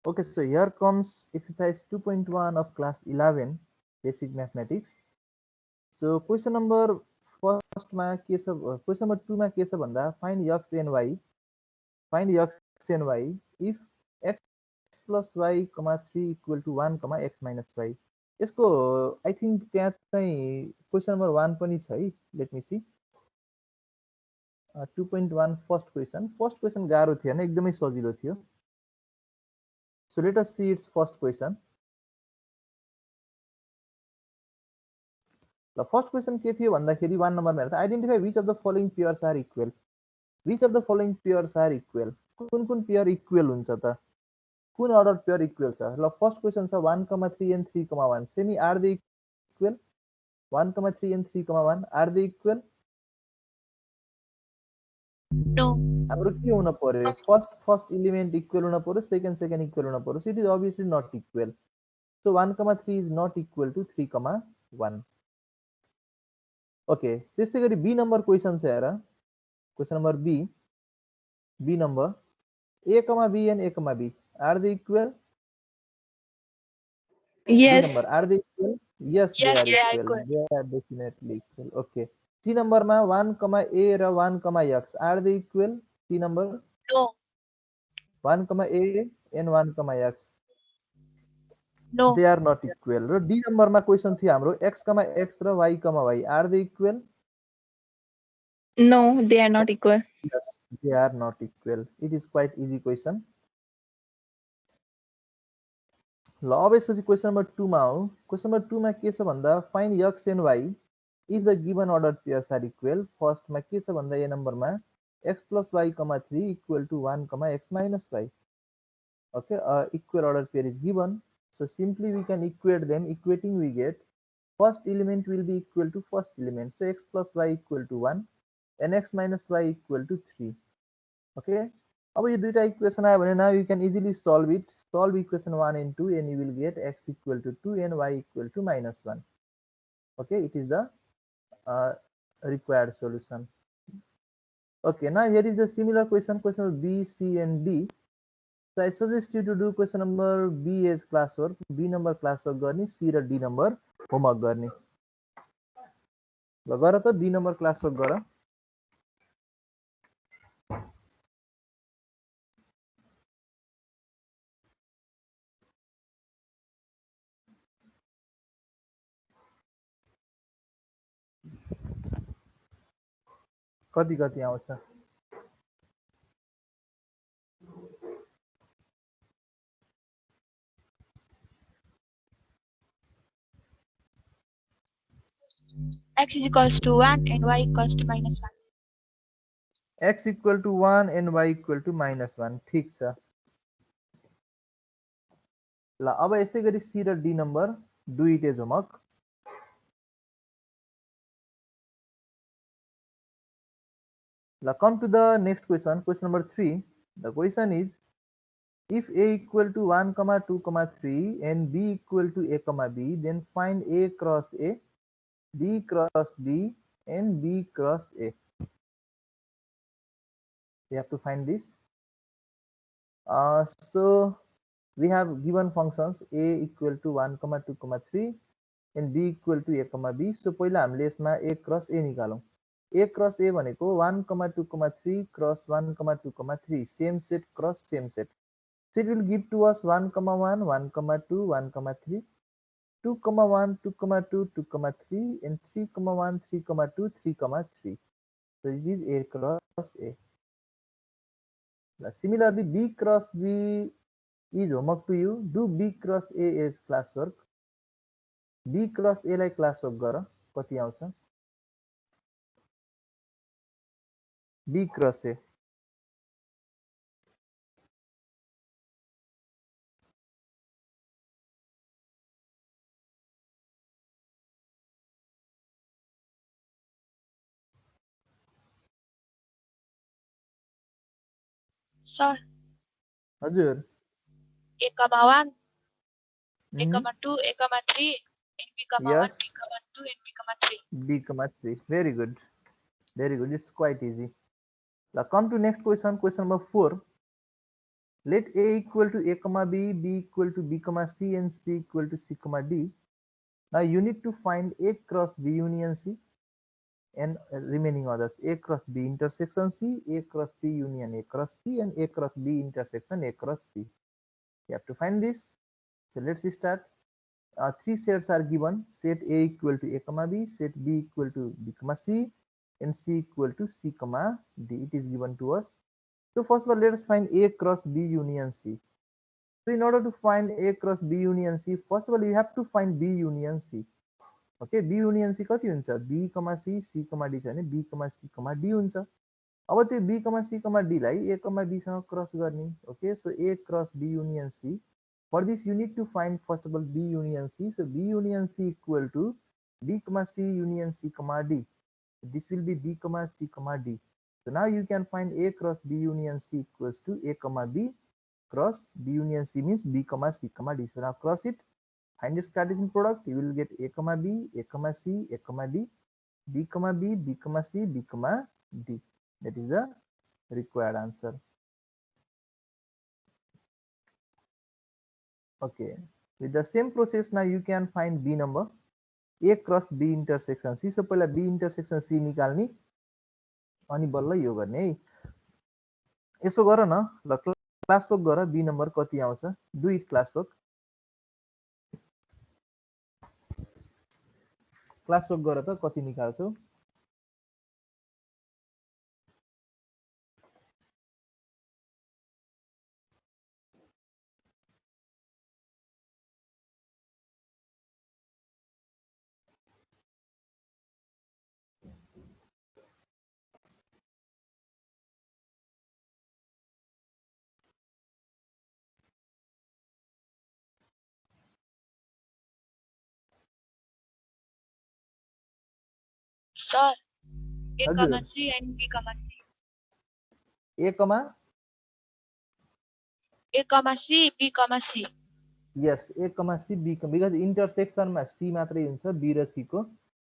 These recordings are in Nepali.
Okay, so here comes exercise 2.1 of class 11 basic mathematics. So question number first मा के छ question number 2 मा के छ भन्दा find x and y if x plus y, 3 equal to 1, x minus y. यसको I think त्यहाँ चाहिँ question number 1 पनि छ है. Let me see. 2.1 first question गाह्रो थिएन, एकदमै सजिलो थियो. So let us see its first question. The first question के थियो भन्दाखेरि 1 नम्बरमा हेर्दा identify which of the following pairs are equal. Which of the following pairs are equal? कुन पेयर इक्वल हुन्छ त? कुन अर्डर पेयर इक्वल छ? ल फर्स्ट क्वेशन छ 1, 3 and 3, 1. Semi, are they equal? 1, 3 and 3, 1, are they equal? No. हाम्रो के हुन पर्यो? फर्स्ट एलिमेन्ट इक्वल हुन पर्यो, सेकेन्ड इक्वल हुन पर्यो. So it is obviously not equal. So 1, 3 is not equal to 3, 1. Okay, त्यस्तै गरी बी नम्बर क्वेशन छ हेर. Question number B number a, b and a, b, are they equal? Yes. B number, are they equal? Yes, they are equal. They are definitely equal. Okay. C number ma 1, a ra 1, x, are they equal? C number? No. 1, a and 1, x. No. They are not equal. र D number ma question थियो हाम्रो x, ra y, are they equal? No, they are not equal. Yes, they are not equal. It is quite easy question. ल अब यसपछि क्वेशन नम्बर 2 मा हो. क्वेशन नम्बर 2 मा के छ भन्दा find x and y if the given ordered pairs are equal. First मा के छ भन्दा ए नम्बरमा x plus y, 3 equal to 1, x minus y. Okay, equal order pair is given. So simply we can equate them. Equating we get first element will be equal to first element. So x plus y equal to 1 and x minus y equal to 3. Okay. अब यो दुईटा इक्वेसन आयो भने now you can easily solve it. Solve equation 1 and 2 and you will get x equal to 2 and y equal to -1. Okay, it is the required solution. Okay, now here is the similar question B, C and D. So I suggest you to do question number B as classwork, B number classwork गर्ने, C र D number homework गर्ने. ल गर त B number classwork गर. कति आउँछ? X is equals to 1 and y equals to -1. X equal to 1 and y equal to -1. ठीक छ. ल अब यस्तै गरी C र D number do it as homework. Now come to the next question, question number 3. The question is if a equal to 1, 2, 3 and b equal to a, b, then find a cross a, b cross b and b cross a. We have to find this. So we have given functions a equal to 1, 2, 3 and b equal to a, b. So पहिला हामीले यसमा a cross a निकालौं. A cross a भनेको 1, 2, 3 cross 1, 2, 3, same set cross same set. So it will give to us 1, 1, 1, 2, 1, 3, 2, 1, 2, 2, 2, 3 and 3, 1, 3, 2, 3, 3. So it is a cross a. Similarly, b cross b is homework to you. Do b cross a as classwork. B cross a like classwork गर. कति आउँछ? B cross a. Sir. हजुर. A, 1, A, 2, A, 3, and B, 1, Yes. B, 2, and B, 3. B, 3. Very good. Very good. It's quite easy. Now come to next question, question number 4. Let A equal to A comma B equal to B comma C, and C equal to C comma D. Now you need to find A cross B union C and remaining others. A cross B intersection C, A cross B union A cross C, and A cross B intersection A cross C. You have to find this. So let's start. Three sets are given. Set A equal to A comma B, set B equal to B comma C, and C equal to C comma D. It is given to us. So first of all, let us find A cross B union C. So in order to find A cross B union C, first of all, you have to find B union C. Okay, B union C कति हुन्छ? B comma C, C comma D छ भने B comma C comma D हुन्छ. अब त्यो B comma C comma D लाई A comma B सँग क्रस गर्ने. Okay, so A cross B union C. For this, you need to find first of all B union C. So B union C equal to B comma C union C comma D. This will be B comma C comma D. So now you can find A cross B union C equals to A comma B cross B union C means B comma C comma D. So now cross it, find its Cartesian product. You will get A comma B, A comma C, A comma D, B comma B, B comma C, B comma D. That is the required answer. Okay, with the same process now you can find B number. A cross B intersection C. So पहिला B intersection C निकाल्ने अनि बल्ल यो गर्ने है. यसो गर न ल, क्लास वर्क गर. B नम्बर कति आउँछ? Do it class work. Class work गर त कति निकाल्छौ? Sir, A comma C and B comma C. A comma? A comma C, B comma C. Yes, A comma C, B comma, because intersection मा C मात्रै हुन्छ, B र C को.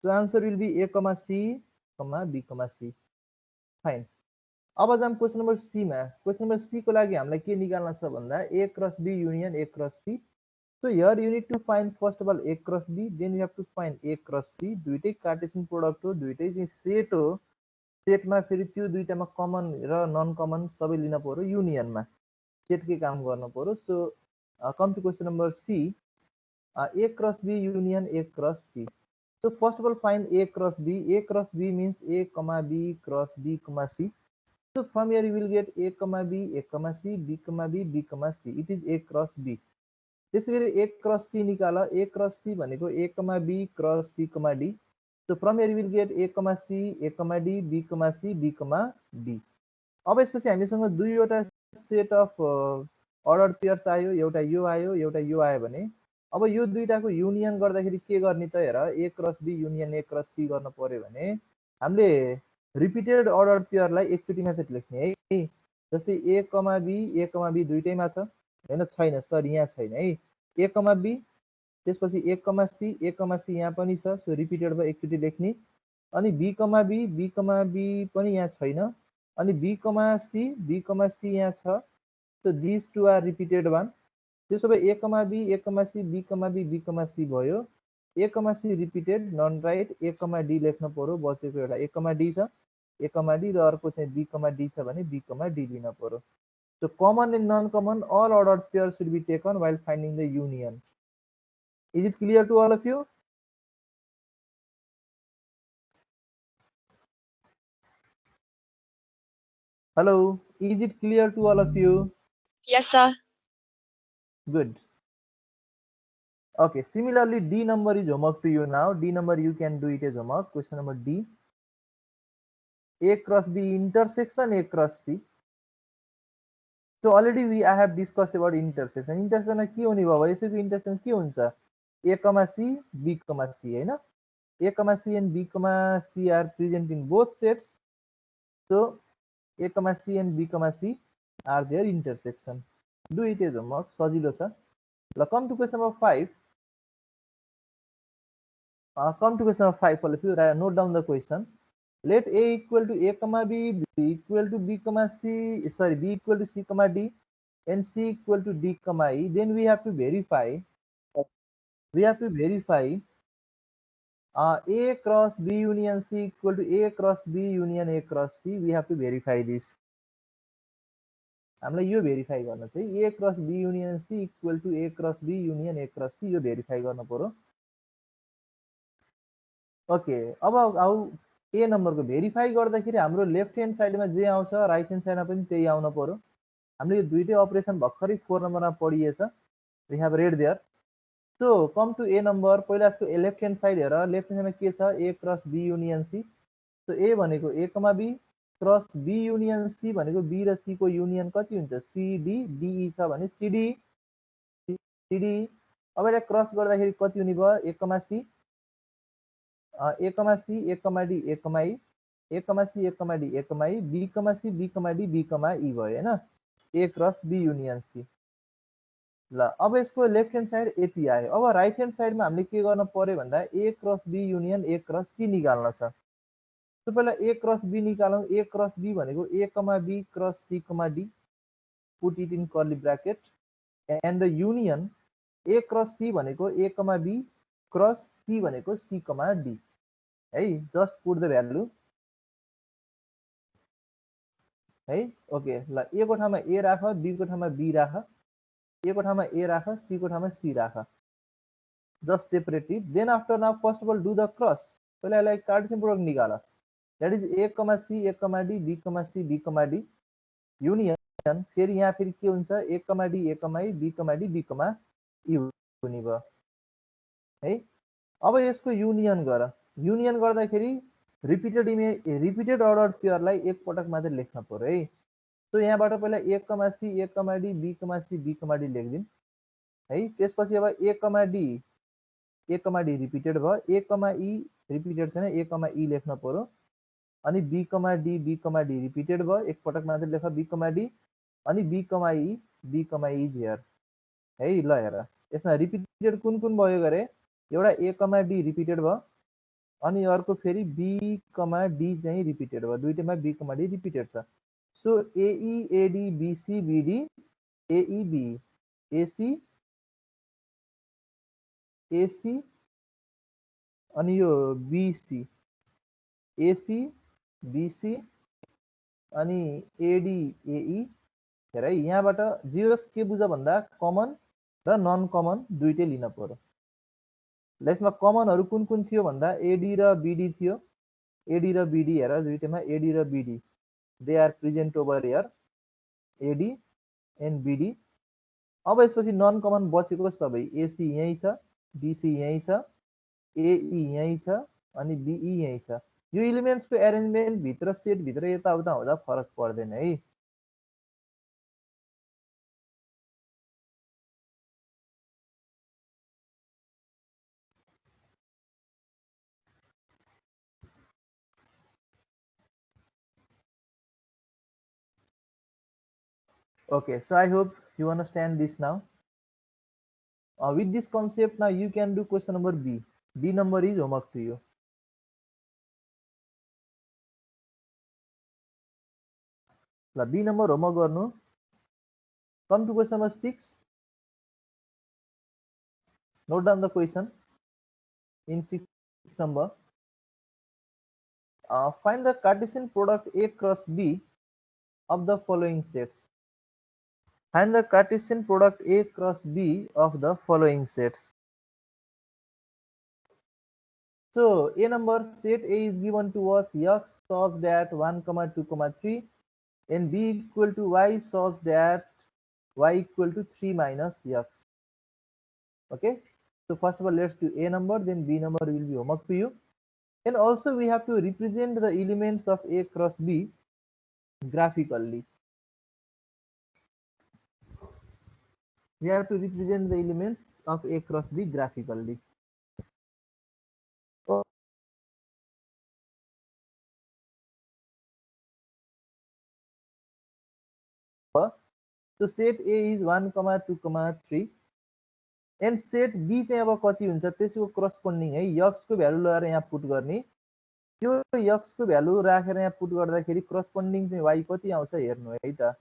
So answer will be A comma C, comma B comma C. Fine. अब जाम क्वेशन नम्बर C मा. क्वेशन नम्बर C को लागि हामीलाई के निकाल्न छ भन्दा A cross B union A cross C. So here you need to find first of all A cross B, then you have to find A cross C. दुईटै कार्टेसियन प्रोडक्ट हो, दुईटै चाहिँ सेट हो. सेटमा फेरि त्यो दुईटामा कमन र नन कमन सबै लिन पर्यो, युनियनमा सेटकै काम गर्न पर्यो. So come to question number C. A cross B union A cross C. So first of all find A cross B. A cross B means A comma B cross B comma C. So from here you will get A comma B, A comma C, B comma B, B comma C. It is A cross B. त्यसैगरी A cross C निकाल. A cross C भनेको A comma B cross C comma D. So from here you will get A comma C, A comma D, B comma C, B comma D. अब यसपछि हामीसँग दुईवटा सेट अफ अर्डर पेयर्स आयो, एउटा यो आयो, एउटा यो आयो भने अब यो दुईटाको युनियन गर्दाखेरि के गर्ने त हेर. A cross B union A cross C गर्न पर्यो भने हामीले रिपिटेड अर्डर पेयरलाई एकचोटिमा चाहिँ लेख्ने है. जस्तै A comma B दुईटैमा छ हैन? छैन, सरी यहाँ छैन है. A comma B, त्यसपछि A comma C यहाँ पनि छ. सो रिपिटेडमा एकचोटि लेख्ने. अनि B comma B पनि यहाँ छैन. अनि B comma C यहाँ छ. So these two are repeated one. त्यसो भए A comma B C, B comma B comma C भयो. A comma C repeated, non right. A comma D लेख्न पर्यो. बचेको एउटा A comma D छ, A comma D, र अर्को चाहिँ B comma D छ भने B comma D लिन पर्यो. So common and non-common, all ordered pairs should be taken while finding the union. Is it clear to all of you? Hello, is it clear to all of you? Yes, sir. Good. Okay, similarly, D number is homework to you now. D number you can do it as homework. Question number D. A cross B intersection A cross C. So already I have discussed about intersection. Intersection के हुने भयो? यसैको intersection के हुन्छ? A comma C, B comma C हैन? A comma C and B comma C are present in both sets. So A comma C and B comma C are their intersection. Do it as homework. सजिलो छ. Now come to question number 5. Come to question number 5. All of you note down the question. Let A equal to A comma B, B equal to B comma C, sorry, B equal to C comma D, and C equal to D comma E, then we have to verify A cross B union C equal to A cross B union A cross C. We have to verify this. हामीलाई यो भेरिफाई गर्न चाहिँ A cross B union C equal to A cross B union A cross C यो भेरिफाई गर्न पर्यो. ओके, अब आउ ए नम्बरको भेरिफाई गर्दाखेरि हाम्रो लेफ्ट ह्यान्ड साइडमा जे आउँछ राइट ह्यान्ड साइडमा पनि त्यही आउन पर्यो. हामीले यो दुईटै अपरेसन भर्खरै 4 नम्बरमा पढिएछ. We have read there. So come to A number. पहिला यसको लेफ्ट ह्यान्ड साइड हेर. लेफ्ट ह्यान्ड साइडमा के छ? A cross B union C. So A भनेको A comma B cross B union C भनेको बी र सी को युनियन कति हुन्छ? सीडी. डीई छ भने सीडी. अब यसलाई क्रस गर्दाखेरि कति हुने भयो? A comma C, A comma C, A comma D, A comma E, A comma C, A comma D, A comma E, B comma C, B comma D, B comma E भयो हैन? A cross B union C. ल अब यसको लेफ्ट ह्यान्ड साइड यति आयो. अब राइट ह्यान्ड साइडमा हामीले के गर्न पर्यो भन्दा A cross B union A cross C निकाल्न छ. तो पहिला ए क्रस बी निकालौं. ए क्रस बी भनेको A comma B cross C comma D, put it in curly bracket, and the union A cross C भनेको A comma B cross C भनेको सी कमा डी है. जस्ट पुट द भ्यालु है. ओके, ल ए को ठाउँमा ए राख, बी को ठाउँमा बी राख, ए को ठाउँमा ए राख, सी को ठाउँमा सी राख. Just separate it. Then after now first of all do the cross. पहिला यसलाई कार्टेसियन प्रोडक्ट निकाल. That is A comma C, A comma D, B comma C, B comma D, union फेरि यहाँ फेरि के हुन्छ? A comma D, A comma E, B comma D, B comma E हुने भयो है. अब यसको युनियन गर. युनियन गर्दाखेरि रिपिटेड अर्डर पेयरलाई एक पटक मात्रै लेख्न पर्यो है. सो यहाँबाट पहिला A comma C, A comma D, B comma C, B comma D लेखिदिउँ है. त्यसपछि अब ए कमा डी रिपिटेड भयो, ए कमा ई रिपिटेड छैन, ए कमा ई लेख्न पर्यो. अनि बी कमा डी रिपिटेड भयो, एक पटक मात्रै लेख बी कमा डी. अनि बी कमा ई हियर है. ल हेर यसमा रिपिटेड कुन कुन भयो गरे? एउटा ए कमा डी रिपिटेड भयो, अनि अर्को फेरि बी कमा डी चाहिँ रिपिटेड भयो. दुईटैमा बी कमा डी रिपिटेड छ. So AE AD BC BD AE B AC AC अनि यो बीसी एसी बीसी अनि एडी एई. हेर है, यहाँबाट जिरोस के बुझ भन्दा कमन र नन कमन दुईटै लिन पर्यो. ल यसमा कमनहरु कुन कुन थियो भन्दा एडी र बीडी थियो. एडी र बीडी हेर, दुईटैमा एडी र BD they are present over here, AD and BD. अब यसपछि नन कमन बचेको सबै एसी यही छ, बीसी यही छ, एई यही छ अनि बीई यही छ. यो एलिमेन्ट्सको एरेन्जमेन्ट भित्र सेट भित्र यताउता हुँदा फरक पर्दैन है. Okay, so I hope you understand this now. With this concept, now you can do question number B. B number is homework to you. B number homework गर्नु. Come to question number 6. Note down the question in 6 number. Find the Cartesian product A cross B of the following sets. Find the Cartesian product A cross B of the following sets. So A number set A is given to us x such that 1, 2, 3 and B equal to y such that y equal to 3 minus x. Okay, so first of all let's do A number, then B number will be homework to you. And also we have to represent the elements of A cross B graphically. We have to represent the elements of A cross B graphically. So set A is 1, 2, 3 and set B चाहिँ अब कति हुन्छ त्यसको करस्पोन्डिङ है x को भ्यालु लगाएर यहाँ पुट गर्ने. त्यो x को भ्यालु राखेर यहाँ पुट गर्दाखेरि करस्पोन्डिङ चाहिँ y कति आउँछ हेर्नु है त.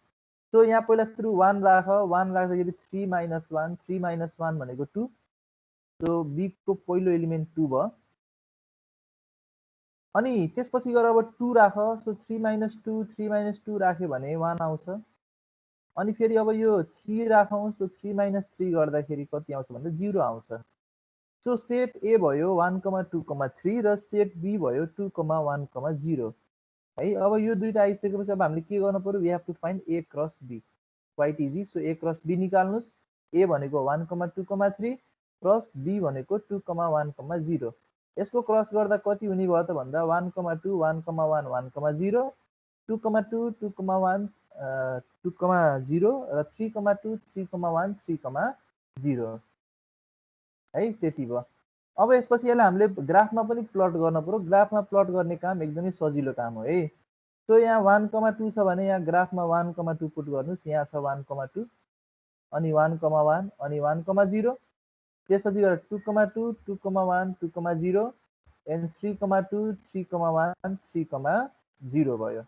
सो यहाँ पहिला सुरु 1 राख, 1 राख्दाखेरि 3 - 1, 3 - 1 भनेको 2. सो b को पहिलो एलिमेन्ट 2 भयो. अनि त्यसपछि गएर अब 2 राख, सो 3 - 2, 3 - 2 राख्यो भने 1 आउँछ. अनि फेरि अब यो 3 राखौँ, सो 3 - 3 गर्दाखेरि कति आउँछ भन्दा 0 आउँछ. सो सेट ए भयो 1, 2, 3 र सेट बी भयो 2, 1, 0 है. अब यो दुईटा आइसकेपछि अब हामीले के गर्नु पर्यो, we have to find A cross B. Quite easy. So A cross B निकाल्नुस्. ए भनेको 1, 2, 3 प्लस बी भनेको 2, 1, 0. यसको क्रस गर्दा कति हुने भयो त भन्दा 1, 2, 1, 1, 1, 0, 2, 2, 2, 1, 2, 0 र 3, 2, 3, 1, 3, 0 है. त्यति भयो. अब यसपछि यसलाई हामीले ग्राफमा पनि प्लट गर्न पर्यो. ग्राफमा प्लट गर्ने काम एकदमै सजिलो काम हो है. सो यहाँ 1, 2 छ भने यहाँ ग्राफमा 1, 2 पुट गर्नुहोस्. यहाँ छ 1, 2 अनि 1, 1 अनि 1, 0. त्यसपछि गएर 2, 2, 2, 1, 2, 0 एन्ड 3, 2, 3, 1, 3, 0 भयो.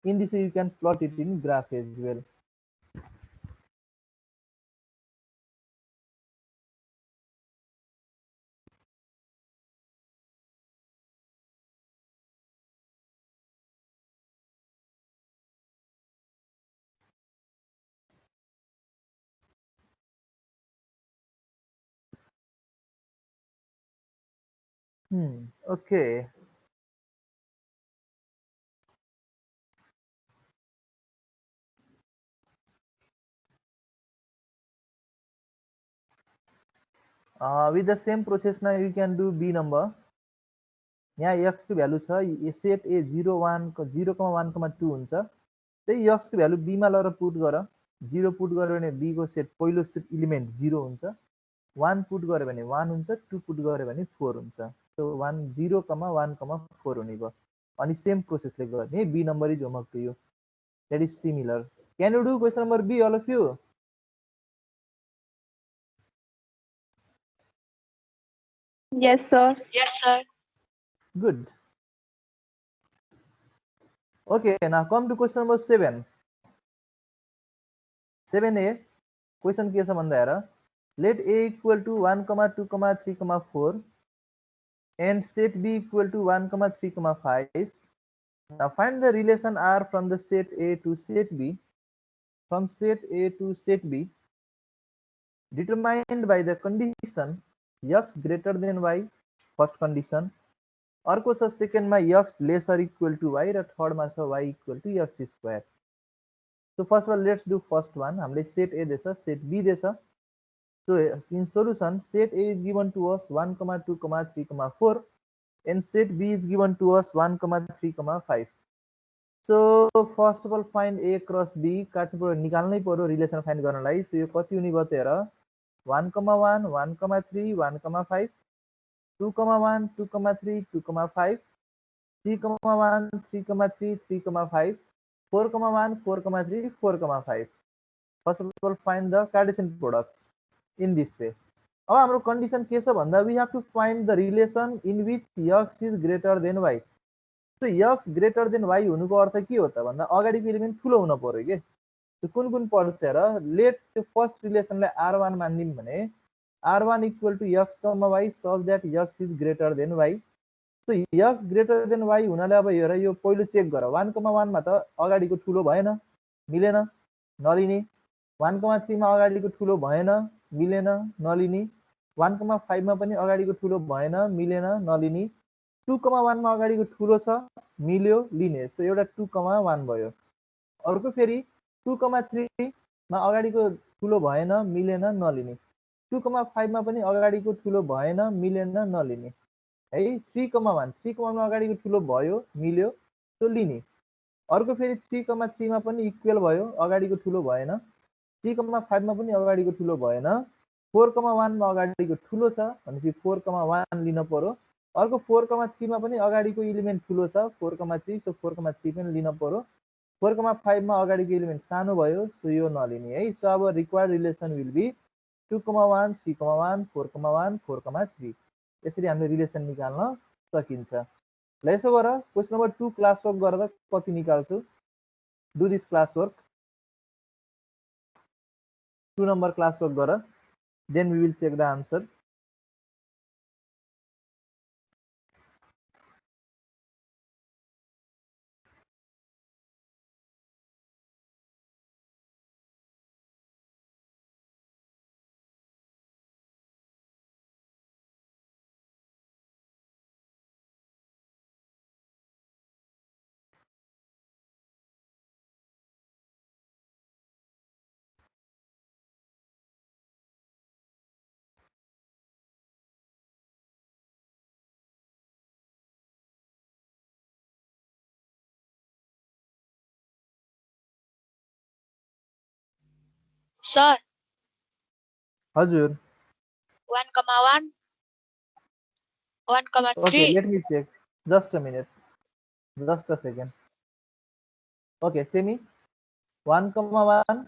In this way you can plot it in graph as well. Okay. With the same process now you can do B number. यहाँ x को भ्यालु छ सेट ए 0, 1, 0, 1, 2 हुन्छ. त्यही x को भ्यालु b मा लगेर पुट गर. 0 पुट गर्यो भने b को सेट पहिलो सेट एलिमेन्ट 0 हुन्छ. 1 पुट गर्यो भने 1 हुन्छ. 2 पुट गर्यो भने 4 हुन्छ. सो 1, 0, 1, 4 हुने भयो. अनि सेम प्रोसेसले गर्ने. B number is homework to you. That is similar. Can you do question number B, all of you? Yes, sir. Yes, sir. Good. Okay, now come to question number 7. 7a. Question के छ भन्दा हेर. Let a equal to 1, 2, 3, 4 and set b equal to 1, 3, 5. Now find the relation R from the set A to set B. From set A to set B determined by the condition x greater than y. First condition. अर्को छ सेकेन्डमा x lesser equal to y र थर्डमा छ y equal to x square. So first of all let's do first one. हामीले सेट ए दिएछ, सेट बी दिएछ. So in solution set A is given to us 1, 2, 3, 4 and set b is given to us 1, 3, 5. So first of all find a cross b. काट्नु पर्यो, निकाल्नै पर्यो रिलेसन फाइन्ड गर्नलाई. सो यो कति हुने भयो त हेर. 1, 1, 1, 3, 1, 5, 2, 1, 2, 3, 2, 5, 3, 1, 3, 3, 3, 5, 4, 1, 4, 3, 4, 5. First of all find the Cartesian product in this way. अब हाम्रो कन्डिसन के छ भन्दा we have to find the relation in which x is greater than y. So x greater than y हुनुको अर्थ के हो त भन्दा अगाडिको एलिमेन्ट ठुलो हुन पर्यो के. कुन कुन पर्छ हेर. लेट त्यो फर्स्ट रिलेसनलाई r1 मानिदिउँ भने r1 equal to x, y such that x is greater than y. So x greater than y हुनाले अब हेर यो पहिलो चेक गर. 1, 1 मा त अगाडिको ठुलो भएन, मिलेन, नलिने. 1, 3 मा अगाडिको ठुलो भएन, मिलेन, नलिने. 1, 5 मा पनि अगाडिको ठुलो भएन, मिलेन, नलिने. 2, 1 मा अगाडिको ठुलो छ, मिल्यो, लिने. सो एउटा 2, 1 भयो. अर्को फेरि 2, 3 मा अगाडिको ठुलो भएन, मिलेन, नलिने. 2, 5 मा पनि अगाडिको ठुलो भएन, मिलेन, नलिने है. 3, 1, 3, 1 मा अगाडिको ठुलो भयो, मिल्यो, सो लिने. अर्को फेरि 3, 3 मा पनि इक्वल भयो, अगाडिको ठुलो भएन. 3, 5 मा पनि अगाडिको ठुलो भएन. 4, 1 मा अगाडिको ठुलो छ भनेपछि 4, 1 लिन पर्यो. अर्को 4, 3 मा पनि अगाडिको एलिमेन्ट ठुलो छ 4, 3, सो 4, 3 पनि लिन पर्यो. 4, 5 मा अगाडिको एलिमेन्ट सानो भयो, सो यो नलिने है. सो अब रिक्वायर्ड रिलेसन विल बी 2, 1, 3, 1, 4, 1, 4, 3. यसरी हामीले रिलेसन निकाल्न सकिन्छ. ल यसो गर क्वेसन नम्बर 2 क्लास वर्क गरेर कति निकाल्छु. Do this class work. 2 number class work गर, then we will check the answer. Sir, हजुर. 1,1, 1,3. Okay, let me check. Just a minute. Just a second. Okay, Semi. 1,1,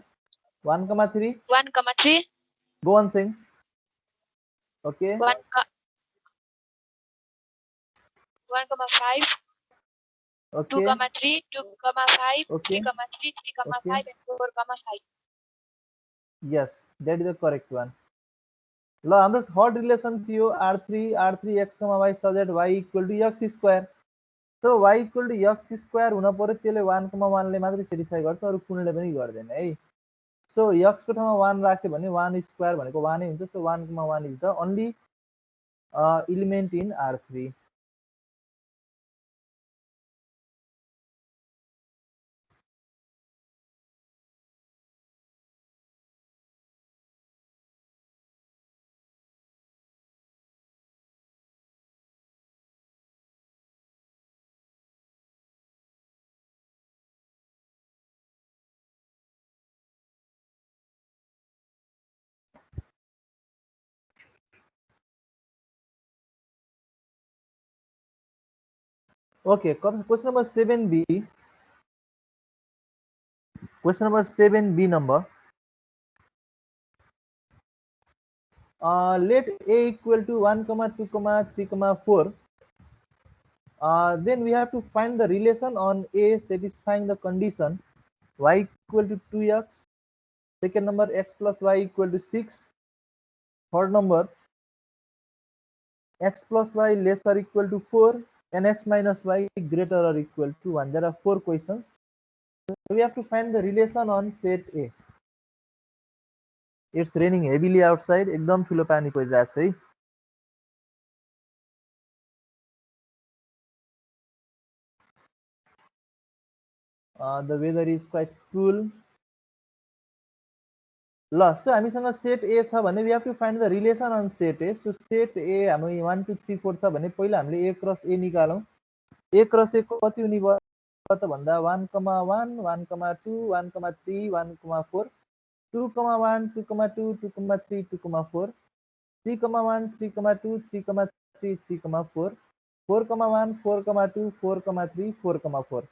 1,3. 1,3. Go on, sing. Okay. 1,5. Okay. 2,3, 2,5, Okay. 3,3, 3,5, and 4,5. Yes, that is the correct one. ल हाम्रो थर्ड रिलेसन थियो r3 x, y such that y equal to x square. So y equal to x square हुन पर्यो, त्यसले 1,1 ले मात्रै सेटिस्फाई गर्छ, अरु कुनैले पनि गर्दैन है. सो x को ठाउँमा 1 राख्यो भने 1 स्क्वायर भनेको 1 नै हुन्छ. So 1,1 is the only element in r3. Okay, question number 7b. Question number 7b number. Let a equal to 1, 2, 3, 4. Then we have to find the relation on a satisfying the condition y equal to 2x. Second number, x plus y equal to 6. Third number, x plus y less or equal to 4 and x minus y greater or equal to 1. There are 4 questions. So we have to find the relation on set A. It's raining heavily outside. एकदम ठुलो पानी परिरहेछ है. The weather is quite cool. ल सो हामीसँग सेट ए छ भने we have to find the relation on set A. So set A हाम्रो 1 2 3 4 छ भने पहिला हामीले a cross a निकालौं. a cross a कति हुने भयो त भन्दा 1, 1, 1, 2, 1, 3, 1, 4, 2, 1, 2, 2, 2, 3, 2, 4, 3, 1, 3, 2, 3, 3, 3, 4, 4, 1, 4, 2, 4, 3, 4, 4.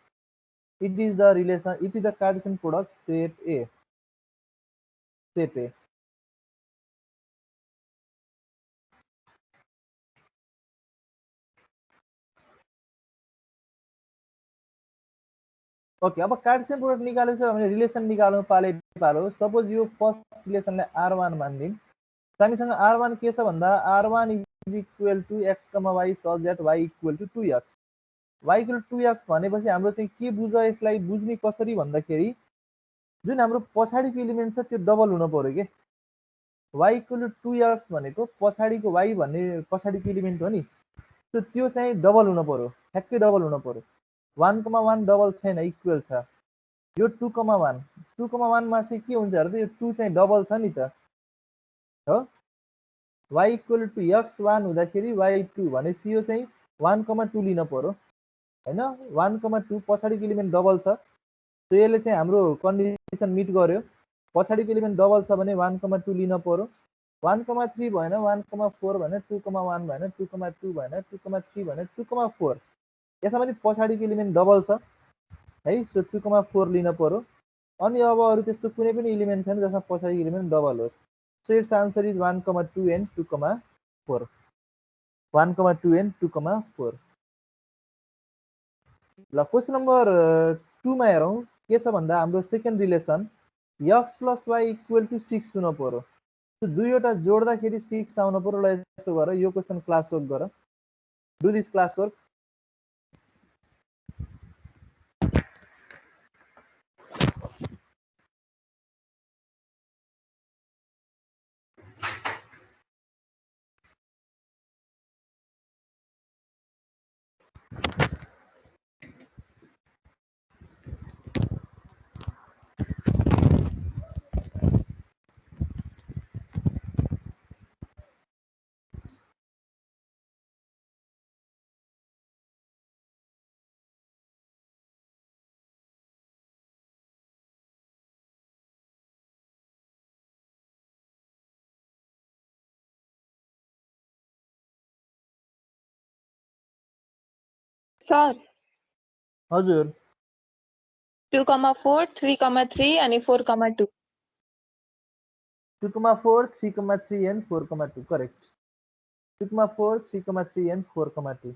It is the relation. It is the Cartesian product set A. Set A. Okay, अब कार्टेशियन प्रोडक्ट निकालेको छ भने रिलेसन निकाल्नु पालो. सपोज यो फर्स्ट रिलेसनलाई r1 मान्दिम. हामीसँग r1 के छ भन्दा r1 is equal to x, y such that y equal to 2x. y equal to 2x भनेपछि हाम्रो चाहिँ के बुझ, यसलाई बुझ्ने कसरी भन्दाखेरि जुन हाम्रो पछाडीको एलिमेन्ट छ त्यो डबल हुन पर्यो के. y equal to 2x भनेको पछाडीको y भन्ने पछाडीको एलिमेन्ट हो नि, सो त्यो चाहिँ डबल हुन पर्यो, ठ्याक्कै डबल हुन पर्यो. 1,1 डबल छैन, इक्वल छ. यो 2,1, 2,1 मा चाहिँ के हुन्छ अरे, यो 2 चाहिँ डबल छ नि त हो. y equal to x1 हुँदाखेरि y2 भनेपछि यो चाहिँ 1,2 लिन पर्यो हैन. 1,2 पछाडीको एलिमेन्ट डबल छ, सो यसले चाहिँ हाम्रो कन्डिसन मिट गर्यो. पछाडीको एलिमेन्ट डबल छ भने 1,2 लिन पर्यो. 1,3 भएन, 1,4 भएन, 2,1 भएन, 2,2 भएन, 2,3 भएन, 2,4. यसमा पनि पछाडीको एलिमेन्ट डबल छ है, सो 2,4 लिन पर्यो. अनि अब अरु त्यस्तो कुनै पनि एलिमेन्ट छैन जसमा पछाडीको एलिमेन्ट डबल होस्. So its answer is 1,2 and 2,4. 1,2 and 2,4. ल क्वेशन नम्बर 2 मा हेरौं के छ भन्दा हाम्रो second relation x plus y equal to 6 हुन पर्यो। So दुईवटा जोड्दाखेरि 6 आउन पर्यो। ल यसो गर, यो क्वेशन क्लास वर्क गर। Do this class work. Sir हजुर 2,4 3,3 अनि 4,2 2,4 3,3 and 4,2 correct. 2,4 3,3 and 4,2.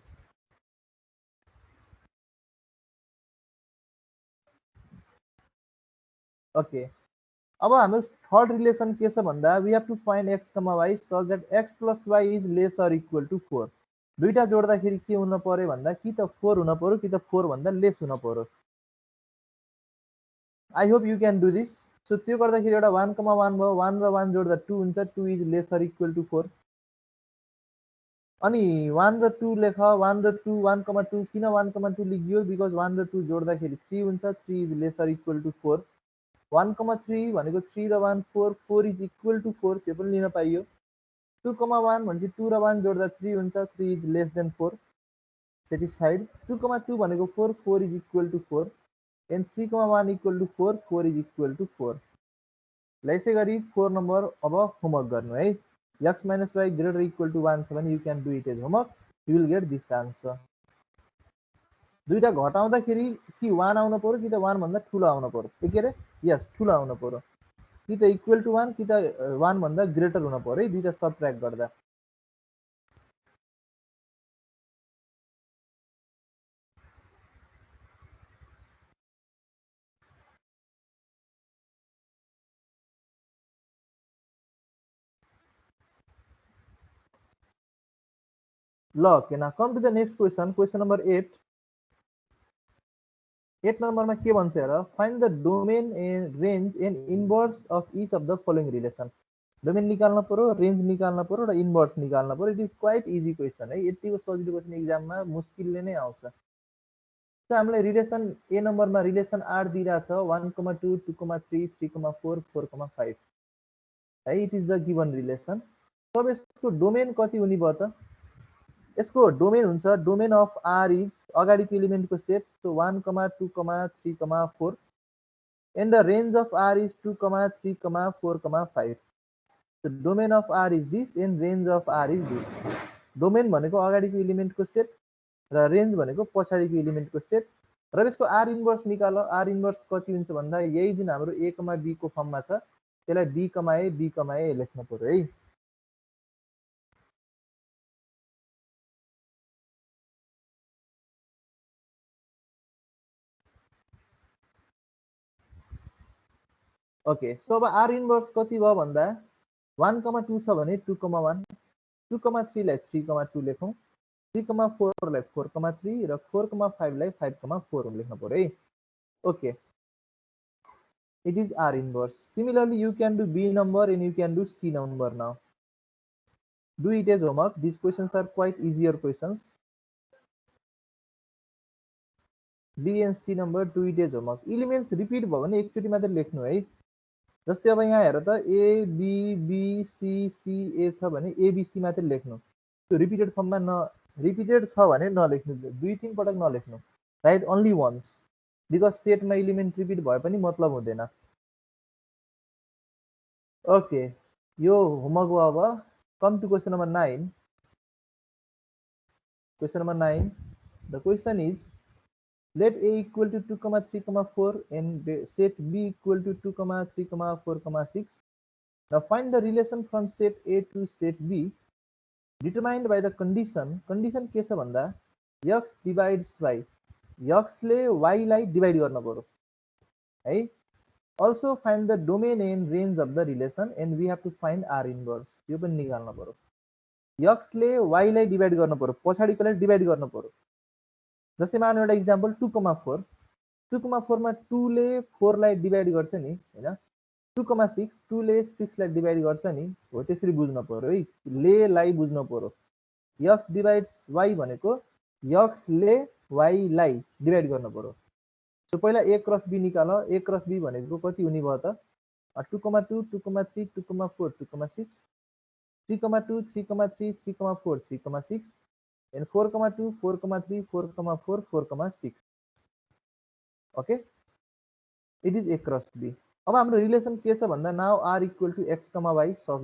Okay. अब हाम्रो थर्ड रिलेसन के छ भन्दा we have to find x, y such that x plus y is less or equal to 4. दुईटा जोड्दाखेरि के हुन पर्यो भन्दा कि त 4 हुन पर्यो कि त 4 भन्दा लेस हुन पर्यो। I hope you can do this. So त्यो गर्दाखेरि एउटा 1, 1 भयो। 1 र 1 जोड्दा 2 हुन्छ। 2 is less or equal to 4. अनि 1 र 2 लेख। 1 र 2 1, 2 किन 1, 2 लेखियो बिकज 1 र 2 जोड्दाखेरि 3 हुन्छ। 3 is less or equal to 4. 1,3 भनेको 3 र 1 4, 4 is equal to 4, त्यो पनि लिन पाइयो। 2,1 भनेपछि 2 र 1 जोड्दा 3 हुन्छ। 3 is less than 4, satisfied. 2,2 भनेको 4, 4 is equal to 4 and 3,1 equal to 4, 4 is equal to 4. ल यसै गरी 4 नम्बर अब होमवर्क गर्नु है। x minus y greater equal to 1 छ भने you can do it as homework. You will get this answer. दुईटा घटाउँदाखेरि कि 1 आउन पर्यो कि त 1 भन्दा ठुलो आउन पर्यो। के रे? यस, ठुलो आउन पर्यो। कि त इक्वल टु 1 कि त 1 भन्दा ग्रेटर हुन पर्यो है दुईटा सबट्र्याक्ट गर्दा। ल okay, now come to the next question, question number 8। 8 नम्बरमा के भन्छ हेर, find the domain and range and inverse of each of the following relation. Domain निकाल्न पर्यो, रेन्ज निकाल्न पर्यो र इन्भर्स निकाल्न पर्यो। It is quite easy question है। यतिको सजिलो क्वेसन इक्जाममा मुस्किलले नै आउँछ। त हामीलाई रिलेसन ए नम्बरमा रिलेसन आर दिइरहेछ 1,2 2,3 3,4 4,5 है। It is the given relation. अब यसको डोमेन कति हुने भयो त? यसको डोमेन हुन्छ, डोमेन अफ आर इज अगाडिको एलिमेन्टको सेट, so 1, 2, 3, 4 and the range of R is 2, 3, 4, 5। So domain of R is this and range of R is this. Domain भनेको अगाडिको एलिमेन्टको सेट र रेन्ज भनेको पछाडिको एलिमेन्टको सेट। र यसको आर इन्भर्स निकाल। आर इन्भर्स कति हुन्छ भन्दा यही जुन हाम्रो ए कमा बी को फर्ममा छ त्यसलाई बी कमा ए लेख्नु पर्यो है। ओके, सो अब आर इन्भर्स कति भयो भन्दा 1,2 छ भने 2,1, 2,3 लाई 3,2 लेखौँ, 3,4 लाई 4,3 र 4,5 लाई 5,4 लेख्नु पर्यो है। Okay, it is R inverse. Similarly, you can do B number and you can do C number now. Do it as homework. These questions are quite easier questions. B and C number, do it as homework. Elements repeat भयो भने एकचोटि मात्र लेख्नु है। जस्तै अब यहाँ हेर त A B B C C A छ भने ABC मात्र लेख्नु। त्यो रिपिटेड फर्ममा रिपिटेड छ भने नलेख्नु, 2-3 पटक नलेख्नु। राइट ओन्ली वन्स, बिकज सेटमा एलिमेन्ट रिपिट भए पनि मतलब हुँदैन। ओके, यो होमवर्क हो। अब come to question number 9. Question number 9. The question is, let A equal to 2, 3, 4 and set B equal to 2, 3, 4, 6. Now find the relation from set A to set B determined by the condition. Condition के छ भन्दा x divides y. x ले y लाई डिवाइड गर्न पर्यो है। Also find the domain and range of the relation and we have to find R inverse. यो पनि निकाल्न पर्यो. x ले y लाई डिवाइड गर्न पर्यो, पछाडीकोलाई डिवाइड गर्न पर्यो. जस्तै मानौ एउटा एक्जाम्पल 2,4 2,4 मा 2 ले 4 लाई डिवाइड गर्छ नि हैन, 2,6 2 ले 6 लाई डिवाइड गर्छ नि, हो त्यसरी बुझ्न पर्यो है, ले लाई बुझ्न पर्यो. x डिवाइड्स y भनेको x ले y लाई डिवाइड गर्न पर्यो. सो पहिला a क्रस b निकाल. a क्रस b भनेको कति हुने भयो त 2,2 2,3 2,4 2,6 3,2 3,3 3,4 3,6 and 4,2 4,3 4,4 4,6. okay, it is a cross b. अब हाम्रो रिलेसन के छ भन्दा now r equal to x, y such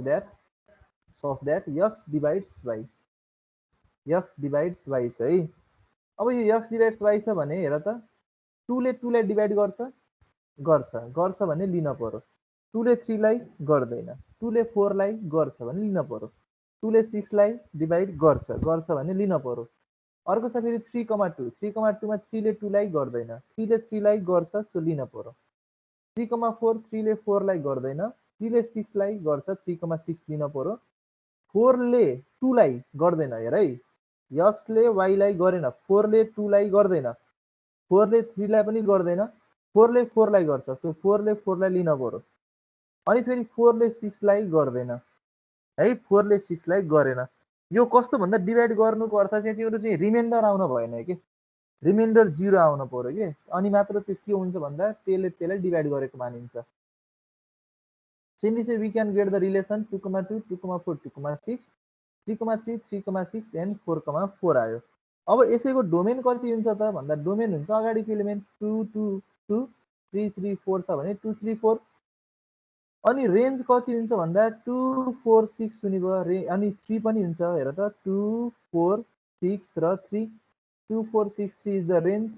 that x divides y. x divides y छ है. अब यो x divides y छ भने हेर त 2 ले 2 लाई डिवाइड गर्छ भने लिन पर्यो. 2 ले 3 लाई गर्दैन, 2 ले 4 लाई गर्छ भने लिन पर्यो, 2 ले 6 लाई डिवाइड गर्छ भने लिन पर्यो. अर्को छ फेरि 3,2 3,2 मा 3 ले 2 लाई गर्दैन, 3 ले 3 लाई गर्छ सो लिन पर्यो. 3,4 3 ले 4 लाई गर्दैन, 3 ले 6 लाई गर्छ 3,6 लिन पर्यो. 4 ले 2 लाई गर्दैन, हेर है, x ले y लाई गरेन, 4 ले 2 लाई गर्दैन, 4 ले 3 लाई पनि गर्दैन, 4 ले 4 लाई गर्छ सो 4 ले 4 लाई लिन पर्यो. अनि फेरि 4 ले 6 लाई गर्दैन है, 4 ले 6 लाई गरेन. यो कस्तो भन्दा डिवाइड गर्नुको अर्थ चाहिँ तिम्रो चाहिँ रिमाइन्डर आउन भएन के, रिमाइन्डर 0 आउन पर्यो के, अनि मात्र त्यो के हुन्छ भन्दा त्यसलाई डिवाइड गरेको मानिन्छ. So we can get the relation 2,2 2,4 2,6 3,3 3,6 and 4,4 आयो. अब यसैको डोमेन कति हुन्छ त भन्दा डोमेन हुन्छ अगाडिको एलिमेन्ट 2 2 2 3 3 4 छ भने 2 3 4. अनि रेन्ज कति हुन्छ भन्दा 2 4 6 हुने भयो, अनि 3 पनि हुन्छ, हेर त 2 4 6 र 3 2 4 6 3 इज द रेन्ज.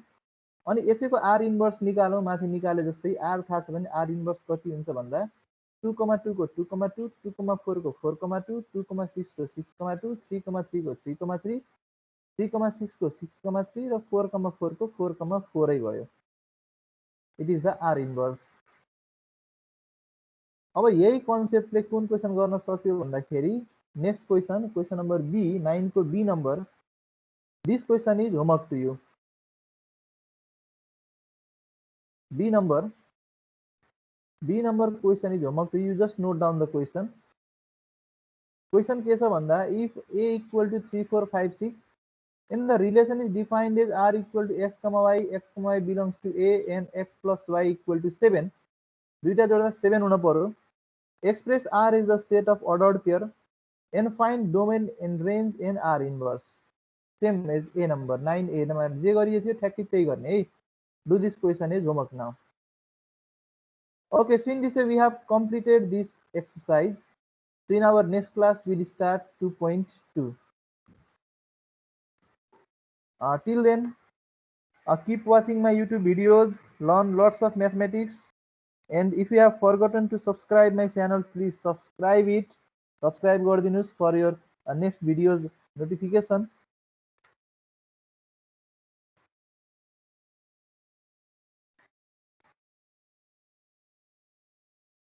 अनि यसैको आर इन्भर्स निकालौँ, माथि निकाले जस्तै आर थाहा छ भने आर इन्भर्स कति हुन्छ भन्दा 2,2 को 2,2 2,4 को 4,2 2,6 को 6,2 3,3 को 3,3 3,6 को 6,3 र 4,4 को 4,4 भयो. It is the R inverse. अब यही कन्सेप्टले कुन क्वेसन गर्न सक्यो भन्दाखेरि नेक्स्ट क्वेसन नम्बर बी 9 को B number. This question is homework to you. B number question is homework to you. Just note down the question. Question के छ भन्दा if a equal to 3 4 5 6 and the relation is defined as r equal to x, y belongs to a and x plus y equal to 7. दुईटा जोड्दा 7 हुन पर्यो. Express r is the set of ordered pair and find domain and range in r inverse. Same as a number 9a number जे गरिए थियो ठ्याक्कै त्यही गर्ने है. Do this question is homework now. Okay, so in this way we have completed this exercise. So in our next class we will start 2.2. Till then, keep watching my YouTube videos, learn lots of mathematics, and if you have forgotten to subscribe my channel, please subscribe it. Subscribe गरिदिनुस् for your next videos notification.